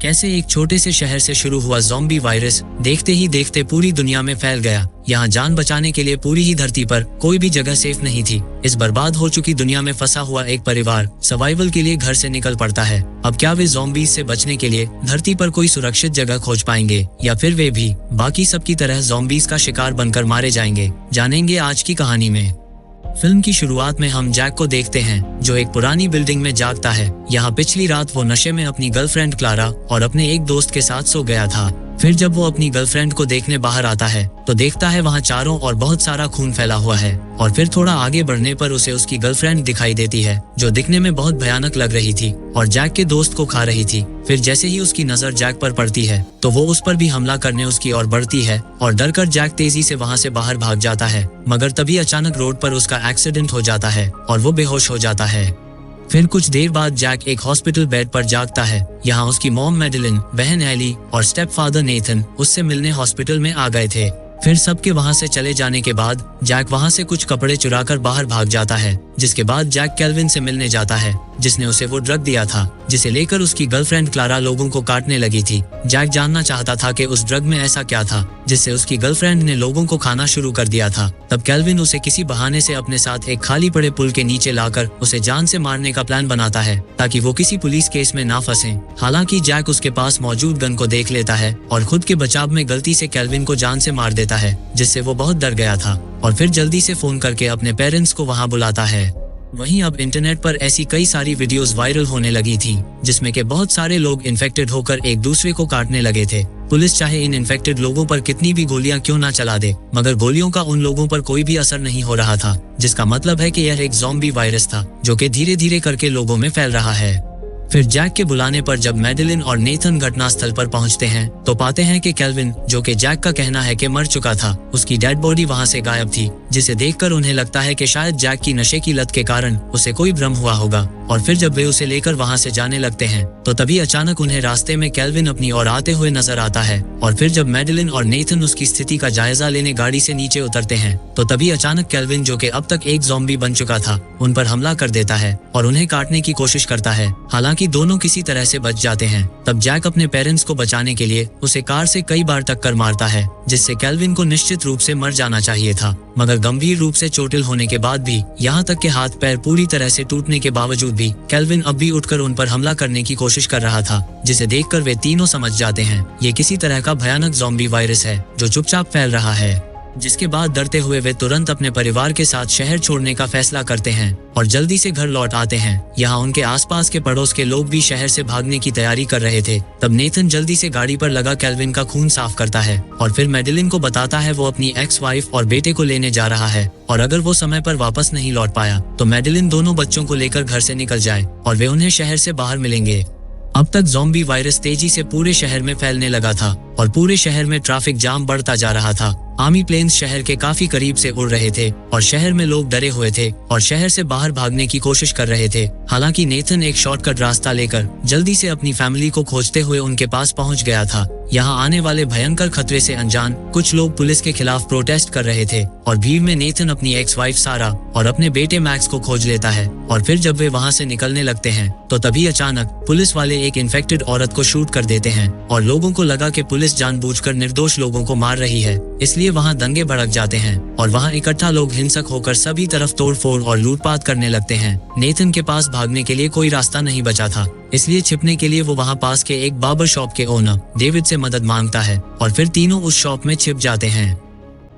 कैसे एक छोटे से शहर से शुरू हुआ ज़ॉम्बी वायरस देखते ही देखते पूरी दुनिया में फैल गया। यहाँ जान बचाने के लिए पूरी ही धरती पर कोई भी जगह सेफ नहीं थी। इस बर्बाद हो चुकी दुनिया में फंसा हुआ एक परिवार सर्वाइवल के लिए घर से निकल पड़ता है। अब क्या वे ज़ॉम्बीज से बचने के लिए धरती पर कोई सुरक्षित जगह खोज पाएंगे या फिर वे भी बाकी सबकी तरह ज़ॉम्बीज का शिकार बनकर मारे जाएंगे? जानेंगे आज की कहानी में। फिल्म की शुरुआत में हम जैक को देखते हैं जो एक पुरानी बिल्डिंग में जागता है। यहाँ पिछली रात वो नशे में अपनी गर्लफ्रेंड क्लारा और अपने एक दोस्त के साथ सो गया था। फिर जब वो अपनी गर्लफ्रेंड को देखने बाहर आता है तो देखता है वहाँ चारों ओर बहुत सारा खून फैला हुआ है। और फिर थोड़ा आगे बढ़ने पर उसे उसकी गर्लफ्रेंड दिखाई देती है जो दिखने में बहुत भयानक लग रही थी और जैक के दोस्त को खा रही थी। फिर जैसे ही उसकी नजर जैक पर पड़ती है तो वो उस पर भी हमला करने उसकी ओर बढ़ती है और डरकर जैक तेजी से वहाँ से बाहर भाग जाता है। मगर तभी अचानक रोड पर उसका एक्सीडेंट हो जाता है और वो बेहोश हो जाता है। फिर कुछ देर बाद जैक एक हॉस्पिटल बेड पर जागता है। यहाँ उसकी मॉम मैडेलिन, बहन एली और स्टेप फादर नेथन उससे मिलने हॉस्पिटल में आ गए थे। फिर सबके वहाँ से चले जाने के बाद जैक वहाँ से कुछ कपड़े चुराकर बाहर भाग जाता है, जिसके बाद जैक केल्विन से मिलने जाता है जिसने उसे वो ड्रग दिया था जिसे लेकर उसकी गर्लफ्रेंड क्लारा लोगों को काटने लगी थी। जैक जानना चाहता था कि उस ड्रग में ऐसा क्या था जिससे उसकी गर्लफ्रेंड ने लोगों को खाना शुरू कर दिया था। तब केल्विन उसे किसी बहाने से अपने साथ एक खाली पड़े पुल के नीचे लाकर उसे जान से मारने का प्लान बनाता है ताकि वो किसी पुलिस केस में ना फंसे। हालांकि जैक उसके पास मौजूद गन को देख लेता है और खुद के बचाव में गलती से केल्विन को जान से मार देता है, जिससे वो बहुत डर गया था और फिर जल्दी से फोन करके अपने पेरेंट्स को वहां बुलाता है। वहीं अब इंटरनेट पर ऐसी कई सारी वीडियोस वायरल होने लगी थी जिसमें के बहुत सारे लोग इन्फेक्टेड होकर एक दूसरे को काटने लगे थे। पुलिस चाहे इन इन्फेक्टेड लोगों पर कितनी भी गोलियां क्यों ना चला दे, मगर गोलियों का उन लोगों पर कोई भी असर नहीं हो रहा था, जिसका मतलब है कि यह एक ज़ॉम्बी वायरस था जो कि धीरे धीरे करके लोगों में फैल रहा है। फिर जैक के बुलाने पर जब मैडेलिन और नेथन घटनास्थल पर पहुंचते हैं तो पाते हैं कि केल्विन, जो कि जैक का कहना है कि मर चुका था, उसकी डेड बॉडी वहां से गायब थी, जिसे देखकर उन्हें लगता है कि शायद जैक की नशे की लत के कारण उसे कोई भ्रम हुआ होगा। और फिर जब वे उसे लेकर वहां से जाने लगते हैं तो तभी अचानक उन्हें रास्ते में केल्विन अपनी ओर आते हुए नजर आता है। और फिर जब मैडेलिन और नेथन उसकी स्थिति का जायजा लेने गाड़ी से नीचे उतरते हैं तो तभी अचानक केल्विन, जो कि अब तक एक ज़ॉम्बी बन चुका था, उन पर हमला कर देता है और उन्हें काटने की कोशिश करता है। हालांकि दोनों किसी तरह से बच जाते हैं। तब जैक अपने पेरेंट्स को बचाने के लिए उसे कार से कई बार टक्कर मारता है, जिससे केल्विन को निश्चित रूप से मर जाना चाहिए था। मगर गंभीर रूप से चोटिल होने के बाद भी, यहाँ तक के हाथ पैर पूरी तरह से टूटने के बावजूद भी, केल्विन अब भी उठकर उन पर हमला करने की कोशिश कर रहा था, जिसे देखकर वे तीनों समझ जाते हैं ये किसी तरह का भयानक ज़ॉम्बी वायरस है जो चुपचाप फैल रहा है। जिसके बाद डरते हुए वे तुरंत अपने परिवार के साथ शहर छोड़ने का फैसला करते हैं और जल्दी से घर लौट आते हैं। यहाँ उनके आसपास के पड़ोस के लोग भी शहर से भागने की तैयारी कर रहे थे। तब नेथन जल्दी से गाड़ी पर लगा केल्विन का खून साफ करता है और फिर मैडेलिन को बताता है वो अपनी एक्स वाइफ और बेटे को लेने जा रहा है और अगर वो समय पर वापस नहीं लौट पाया तो मैडेलिन दोनों बच्चों को लेकर घर से निकल जाए और वे उन्हें शहर से बाहर मिलेंगे। अब तक ज़ॉम्बी वायरस तेजी से पूरे शहर में फैलने लगा था और पूरे शहर में ट्रैफिक जाम बढ़ता जा रहा था। आर्मी प्लेन्स शहर के काफी करीब से उड़ रहे थे और शहर में लोग डरे हुए थे और शहर से बाहर भागने की कोशिश कर रहे थे। हालांकि नेथन एक शॉर्टकट रास्ता लेकर जल्दी से अपनी फैमिली को खोजते हुए उनके पास पहुंच गया था। यहाँ आने वाले भयंकर खतरे से अनजान कुछ लोग पुलिस के खिलाफ प्रोटेस्ट कर रहे थे और भीड़ में नेथन अपनी एक्स वाइफ सारा और अपने बेटे मैक्स को खोज लेता है। और फिर जब वे वहाँ से निकलने लगते हैं तो तभी अचानक पुलिस वाले एक इन्फेक्टेड औरत को शूट कर देते हैं और लोगों को लगा कि पुलिस जानबूझकर निर्दोष लोगों को मार रही है, इसलिए वहाँ दंगे भड़क जाते हैं और वहाँ इकट्ठा लोग हिंसक होकर सभी तरफ तोड़फोड़ और लूटपाट करने लगते हैं। नेथन के पास भागने के लिए कोई रास्ता नहीं बचा था, इसलिए छिपने के लिए वो वहाँ पास के एक बार्बर शॉप के ओनर डेविड से मदद मांगता है और फिर तीनों उस शॉप में छिप जाते हैं।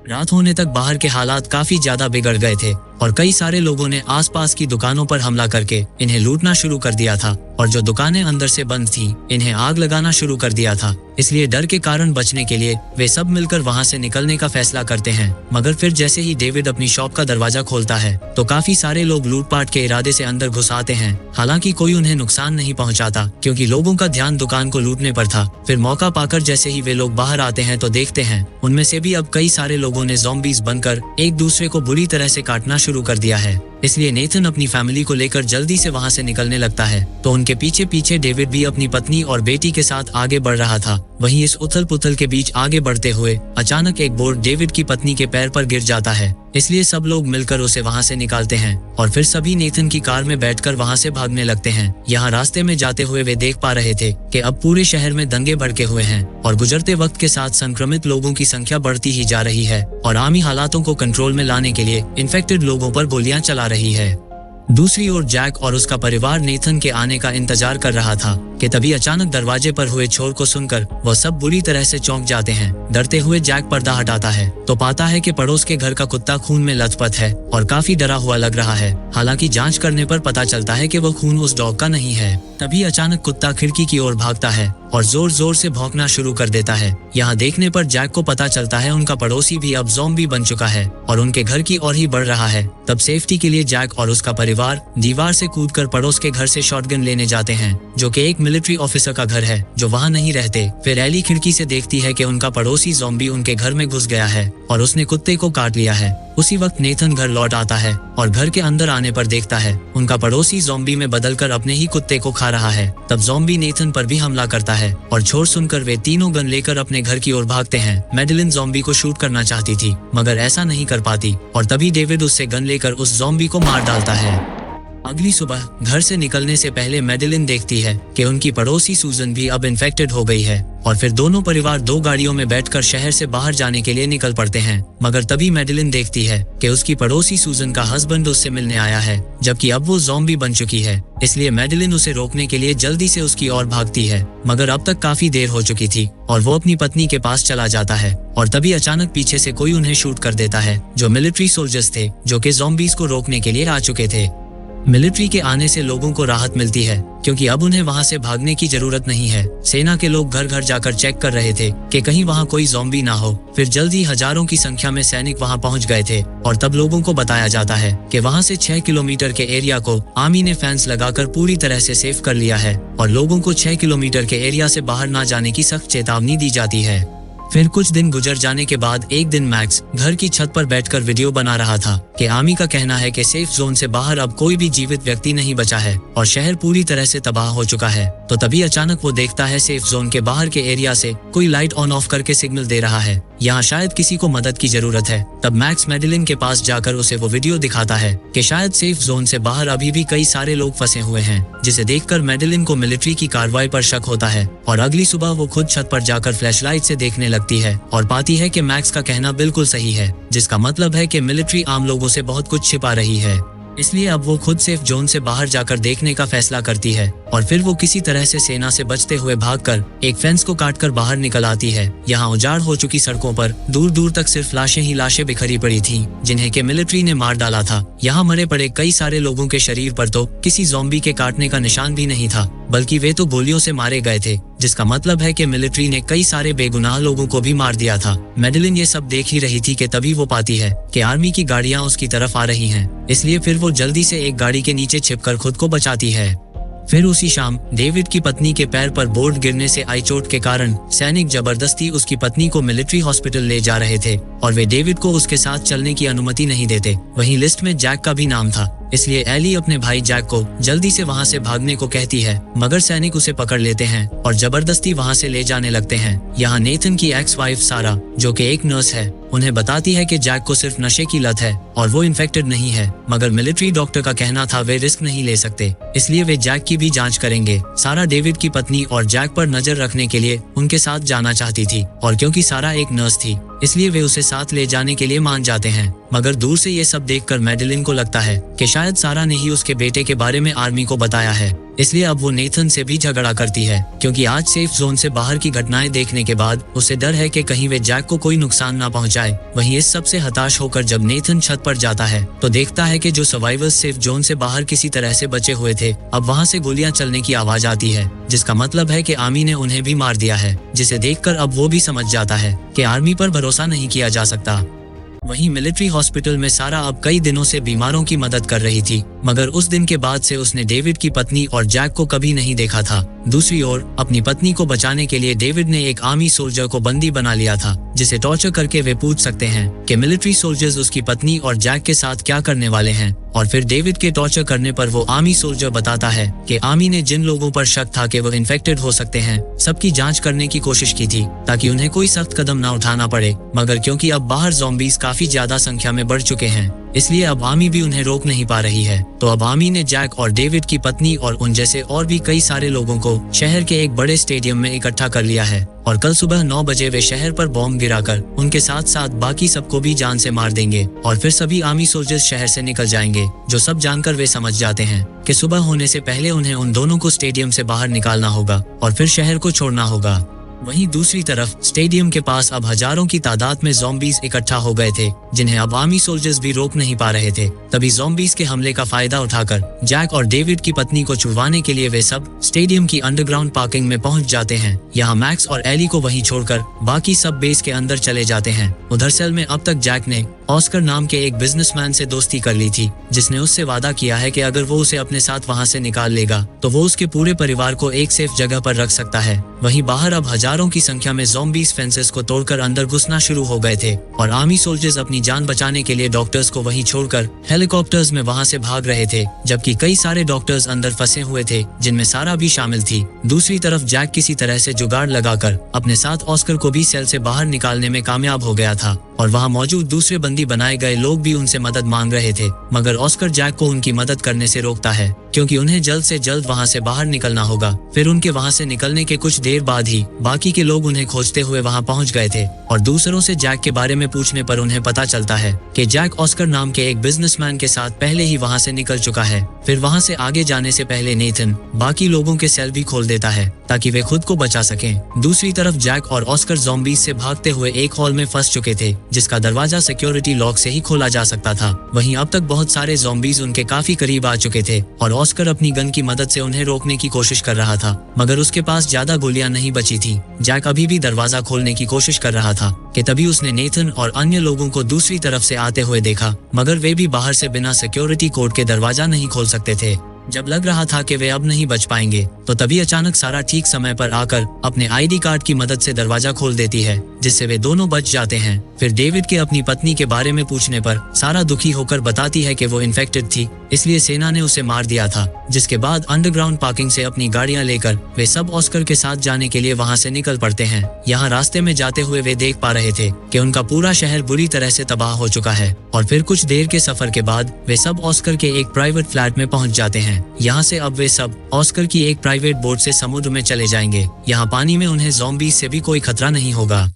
रात होने तक बाहर के हालात काफी ज्यादा बिगड़ गए थे और कई सारे लोगों ने आसपास की दुकानों पर हमला करके इन्हें लूटना शुरू कर दिया था और जो दुकानें अंदर से बंद थी इन्हें आग लगाना शुरू कर दिया था। इसलिए डर के कारण बचने के लिए वे सब मिलकर वहां से निकलने का फैसला करते हैं। मगर फिर जैसे ही डेविड अपनी शॉप का दरवाजा खोलता है तो काफी सारे लोग लूटपाट के इरादे से अंदर घुस आते हैं। हालांकि कोई उन्हें नुकसान नहीं पहुंचाता क्योंकि लोगों का ध्यान दुकान को लूटने पर था। फिर मौका पाकर जैसे ही वे लोग बाहर आते हैं तो देखते हैं उनमें से भी अब कई सारे लोगों ने ज़ॉम्बीज बनकर एक दूसरे को बुरी तरह से काटना शुरू कर दिया है। इसलिए नेथन अपनी फैमिली को लेकर जल्दी से वहाँ से निकलने लगता है। तो उनके पीछे पीछे डेविड भी अपनी पत्नी और बेटी के साथ आगे बढ़ रहा था। वहीं इस उथल पुथल के बीच आगे बढ़ते हुए अचानक एक बोर्ड डेविड की पत्नी के पैर पर गिर जाता है, इसलिए सब लोग मिलकर उसे वहाँ से निकालते हैं और फिर सभी नेथन की कार में बैठकर वहाँ से भागने लगते हैं। यहाँ रास्ते में जाते हुए वे देख पा रहे थे कि अब पूरे शहर में दंगे भड़के हुए हैं और गुजरते वक्त के साथ संक्रमित लोगों की संख्या बढ़ती ही जा रही है और आर्मी हालातों को कंट्रोल में लाने के लिए इन्फेक्टेड लोगों पर गोलियां चला रही है। दूसरी ओर जैक और उसका परिवार नेथन के आने का इंतजार कर रहा था कि तभी अचानक दरवाजे पर हुए शोर को सुनकर वह सब बुरी तरह से चौंक जाते हैं। डरते हुए जैक पर्दा हटाता है तो पाता है कि पड़ोस के घर का कुत्ता खून में लथपथ है और काफी डरा हुआ लग रहा है। हालांकि जांच करने पर पता चलता है कि वह खून उस डॉग का नहीं है। तभी अचानक कुत्ता खिड़की की ओर भागता है और जोर जोर से भौंकना शुरू कर देता है। यहाँ देखने पर जैक को पता चलता है उनका पड़ोसी भी अब ज़ॉम्बी बन चुका है और उनके घर की ओर ही बढ़ रहा है। तब सेफ्टी के लिए जैक और उसका परिवार दीवार से कूदकर पड़ोस के घर से शॉटगन लेने जाते हैं, जो कि एक मिलिट्री ऑफिसर का घर है जो वहाँ नहीं रहते। फिर एली खिड़की से देखती है कि उनका पड़ोसी ज़ॉम्बी उनके घर में घुस गया है और उसने कुत्ते को काट लिया है। उसी वक्त नेथन घर लौट आता है और घर के अंदर आने पर देखता है उनका पड़ोसी ज़ॉम्बी में बदलकर अपने ही कुत्ते को खा रहा है। तब ज़ॉम्बी नेथन पर भी हमला करता है और शोर सुनकर वे तीनों गन लेकर अपने घर की ओर भागते हैं। मैडेलिन ज़ॉम्बी को शूट करना चाहती थी मगर ऐसा नहीं कर पाती और तभी डेविड उससे गन लेकर उस ज़ॉम्बी को मार डालता है। अगली सुबह घर से निकलने से पहले मैडेलिन देखती है कि उनकी पड़ोसी सूजन भी अब इन्फेक्टेड हो गई है और फिर दोनों परिवार 2 गाड़ियों में बैठकर शहर से बाहर जाने के लिए निकल पड़ते हैं। मगर तभी मैडेलिन देखती है कि उसकी पड़ोसी सूजन का हस्बैंड उससे मिलने आया है, जबकि अब वो ज़ॉम्बी बन चुकी है। इसलिए मैडेलिन उसे रोकने के लिए जल्दी से उसकी ओर भागती है, मगर अब तक काफी देर हो चुकी थी और वो अपनी पत्नी के पास चला जाता है और तभी अचानक पीछे से कोई उन्हें शूट कर देता है, जो मिलिट्री सोल्जर्स थे जो कि ज़ॉम्बीज को रोकने के लिए आ चुके थे। मिलिट्री के आने से लोगों को राहत मिलती है क्योंकि अब उन्हें वहां से भागने की जरूरत नहीं है। सेना के लोग घर घर जाकर चेक कर रहे थे कि कहीं वहां कोई ज़ॉम्बी ना हो। फिर जल्दी हजारों की संख्या में सैनिक वहां पहुंच गए थे और तब लोगों को बताया जाता है कि वहां से 6 किलोमीटर के एरिया को आर्मी ने फेंस लगाकर पूरी तरह से सेफ कर लिया है और लोगों को 6 किलोमीटर के एरिया से बाहर ना जाने की सख्त चेतावनी दी जाती है। फिर कुछ दिन गुजर जाने के बाद एक दिन मैक्स घर की छत पर बैठकर वीडियो बना रहा था कि आर्मी का कहना है कि सेफ जोन से बाहर अब कोई भी जीवित व्यक्ति नहीं बचा है और शहर पूरी तरह से तबाह हो चुका है। तो तभी अचानक वो देखता है सेफ जोन के बाहर के एरिया से कोई लाइट ऑन ऑफ करके सिग्नल दे रहा है, यहाँ शायद किसी को मदद की जरूरत है। तब मैक्स मैडेलिन के पास जाकर उसे वो वीडियो दिखाता है कि शायद सेफ जोन से बाहर अभी भी कई सारे लोग फंसे हुए हैं, जिसे देखकर मैडेलिन को मिलिट्री की कार्रवाई पर शक होता है और अगली सुबह वो खुद छत पर जाकर फ्लैशलाइट से देखने लगती है और पाती है कि मैक्स का कहना बिल्कुल सही है, जिसका मतलब है कि मिलिट्री आम लोगों से बहुत कुछ छिपा रही है। इसलिए अब वो खुद सेफ जोन से बाहर जाकर देखने का फैसला करती है और फिर वो किसी तरह से सेना से बचते हुए भागकर एक फेंस को काटकर बाहर निकल आती है। यहाँ उजाड़ हो चुकी सड़कों पर दूर दूर तक सिर्फ लाशें ही लाशें बिखरी पड़ी थीं, जिन्हें के मिलिट्री ने मार डाला था। यहाँ मरे पड़े कई सारे लोगों के शरीर पर तो किसी ज़ॉम्बी के काटने का निशान भी नहीं था, बल्कि वे तो गोलियों से मारे गए थे, जिसका मतलब है कि मिलिट्री ने कई सारे बेगुनाह लोगों को भी मार दिया था। मैडेलिन ये सब देख ही रही थी कि तभी वो पाती है कि आर्मी की गाड़ियां उसकी तरफ आ रही हैं। इसलिए फिर वो जल्दी से एक गाड़ी के नीचे छिपकर खुद को बचाती है। फिर उसी शाम डेविड की पत्नी के पैर पर बोर्ड गिरने से आई चोट के कारण सैनिक जबरदस्ती उसकी पत्नी को मिलिट्री हॉस्पिटल ले जा रहे थे और वे डेविड को उसके साथ चलने की अनुमति नहीं देते। वहीं लिस्ट में जैक का भी नाम था, इसलिए एली अपने भाई जैक को जल्दी से वहां से भागने को कहती है, मगर सैनिक उसे पकड़ लेते हैं और जबरदस्ती वहां से ले जाने लगते हैं। यहाँ नेथन की एक्स वाइफ सारा, जो कि एक नर्स है, उन्हें बताती है कि जैक को सिर्फ नशे की लत है और वो इन्फेक्टेड नहीं है, मगर मिलिट्री डॉक्टर का कहना था वे रिस्क नहीं ले सकते, इसलिए वे जैक की भी जांच करेंगे। सारा डेविड की पत्नी और जैक पर नजर रखने के लिए उनके साथ जाना चाहती थी और क्योंकि सारा एक नर्स थी, इसलिए वे उसे साथ ले जाने के लिए मान जाते हैं। मगर दूर से ये सब देखकर मैडेलिन को लगता है कि शायद सारा ने ही उसके बेटे के बारे में आर्मी को बताया है, इसलिए अब वो नेथन से भी झगड़ा करती है, क्योंकि आज सेफ जोन से बाहर की घटनाएं देखने के बाद उसे डर है कि कहीं वे जैक को कोई नुकसान ना पहुंचाए। वहीं इस सब से हताश होकर जब नेथन छत पर जाता है तो देखता है कि जो सर्वाइवर्स सेफ जोन से बाहर किसी तरह से बचे हुए थे, अब वहां से गोलियां चलने की आवाज आती है, जिसका मतलब है कि आर्मी ने उन्हें भी मार दिया है, जिसे देखकर अब वो भी समझ जाता है कि आर्मी पर भरोसा नहीं किया जा सकता। वहीं मिलिट्री हॉस्पिटल में सारा अब कई दिनों से बीमारों की मदद कर रही थी, मगर उस दिन के बाद से उसने डेविड की पत्नी और जैक को कभी नहीं देखा था। दूसरी ओर अपनी पत्नी को बचाने के लिए डेविड ने एक आर्मी सोल्जर को बंदी बना लिया था, जिसे टॉर्चर करके वे पूछ सकते हैं कि मिलिट्री सोल्जर्स उसकी पत्नी और जैक के साथ क्या करने वाले हैं। और फिर डेविड के टॉर्चर करने पर वो आर्मी सोल्जर बताता है कि आर्मी ने जिन लोगों पर शक था कि वो इन्फेक्टेड हो सकते हैं, सबकी जांच करने की कोशिश की थी ताकि उन्हें कोई सख्त कदम ना उठाना पड़े, मगर क्योंकि अब बाहर ज़ॉम्बीज काफी ज्यादा संख्या में बढ़ चुके हैं, इसलिए अब आर्मी भी उन्हें रोक नहीं पा रही है। तो अब आर्मी ने जैक और डेविड की पत्नी और उन जैसे और भी कई सारे लोगों को शहर के एक बड़े स्टेडियम में इकट्ठा कर लिया है और कल सुबह 9 बजे वे शहर पर बॉम्ब गिराकर उनके साथ साथ बाकी सबको भी जान से मार देंगे और फिर सभी आर्मी सोल्जर्स शहर से निकल जाएंगे। जो सब जानकर वे समझ जाते हैं कि सुबह होने से पहले उन्हें उन दोनों को स्टेडियम से बाहर निकालना होगा और फिर शहर को छोड़ना होगा। वहीं दूसरी तरफ स्टेडियम के पास अब हजारों की तादाद में ज़ॉम्बीज इकट्ठा हो गए थे, जिन्हें अब आर्मी सोल्जर्स भी रोक नहीं पा रहे थे। तभी ज़ॉम्बीज के हमले का फायदा उठाकर जैक और डेविड की पत्नी को छुड़वाने के लिए वे सब स्टेडियम की अंडरग्राउंड पार्किंग में पहुंच जाते हैं। यहाँ मैक्स और एली को वहीं छोड़कर बाकी सब बेस के अंदर चले जाते हैं। उधर सेल में अब तक जैक ने ऑस्कर नाम के एक बिजनेसमैन से दोस्ती कर ली थी, जिसने उससे वादा किया है कि अगर वो उसे अपने साथ वहां से निकाल लेगा तो वो उसके पूरे परिवार को एक सेफ जगह पर रख सकता है। वहीं बाहर अब हजारों की संख्या में ज़ॉम्बीज फेंसेस को तोड़कर अंदर घुसना शुरू हो गए थे और आर्मी सोल्जर्स अपनी जान बचाने के लिए डॉक्टर्स को वहीं छोड़कर हेलीकॉप्टर्स में वहां से भाग रहे थे, जबकि कई सारे डॉक्टर्स अंदर फंसे हुए थे, जिनमें सारा भी शामिल थी। दूसरी तरफ जैक किसी तरह से जुगाड़ लगाकर अपने साथ ऑस्कर को भी सेल से बाहर निकालने में कामयाब हो गया था और वहां मौजूद दूसरे बंदी बनाए गए लोग भी उनसे मदद मांग रहे थे, मगर ऑस्कर जैक को उनकी मदद करने से रोकता है क्योंकि उन्हें जल्द से जल्द वहां से बाहर निकलना होगा। फिर उनके वहां से निकलने के कुछ देर बाद ही बाकी के लोग उन्हें खोजते हुए वहां पहुंच गए थे और दूसरों से जैक के बारे में पूछने पर उन्हें पता चलता है कि जैक ऑस्कर नाम के एक बिजनेसमैन के साथ पहले ही वहां से निकल चुका है। फिर वहां से आगे जाने से पहले नेथन बाकी लोगों के सेल भी खोल देता है ताकि वे खुद को बचा सकें। दूसरी तरफ जैक और ऑस्कर ज़ॉम्बीज से भागते हुए एक हॉल में फंस चुके थे, जिसका दरवाजा सिक्योरिटी लॉक से ही खोला जा सकता था। वहीं अब तक बहुत सारे ज़ॉम्बीज उनके काफी करीब आ चुके थे और ऑस्कर अपनी गन की मदद से उन्हें रोकने की कोशिश कर रहा था, मगर उसके पास ज्यादा गोलियां नहीं बची थी। जैक अभी भी दरवाजा खोलने की कोशिश कर रहा था कि तभी उसने नेथन और अन्य लोगों को दूसरी तरफ से आते हुए देखा, मगर वे भी बाहर से बिना सिक्योरिटी कोड के दरवाजा नहीं खोल सकते थे। जब लग रहा था कि वे अब नहीं बच पाएंगे, तो तभी अचानक सारा ठीक समय पर आकर अपने आईडी कार्ड की मदद से दरवाजा खोल देती है, जिससे वे दोनों बच जाते हैं। फिर डेविड के अपनी पत्नी के बारे में पूछने पर सारा दुखी होकर बताती है कि वो इन्फेक्टेड थी, इसलिए सेना ने उसे मार दिया था। जिसके बाद अंडरग्राउंड पार्किंग से अपनी गाड़ियां लेकर वे सब ऑस्कर के साथ जाने के लिए वहां से निकल पड़ते हैं। यहाँ रास्ते में जाते हुए वे देख पा रहे थे कि उनका पूरा शहर बुरी तरह से तबाह हो चुका है और फिर कुछ देर के सफर के बाद वे सब ऑस्कर के एक प्राइवेट फ्लैट में पहुंच जाते हैं। यहाँ से अब वे सब ऑस्कर की एक प्राइवेट बोट से समुद्र में चले जाएंगे। यहाँ पानी में उन्हें ज़ॉम्बीज से भी कोई खतरा नहीं होगा।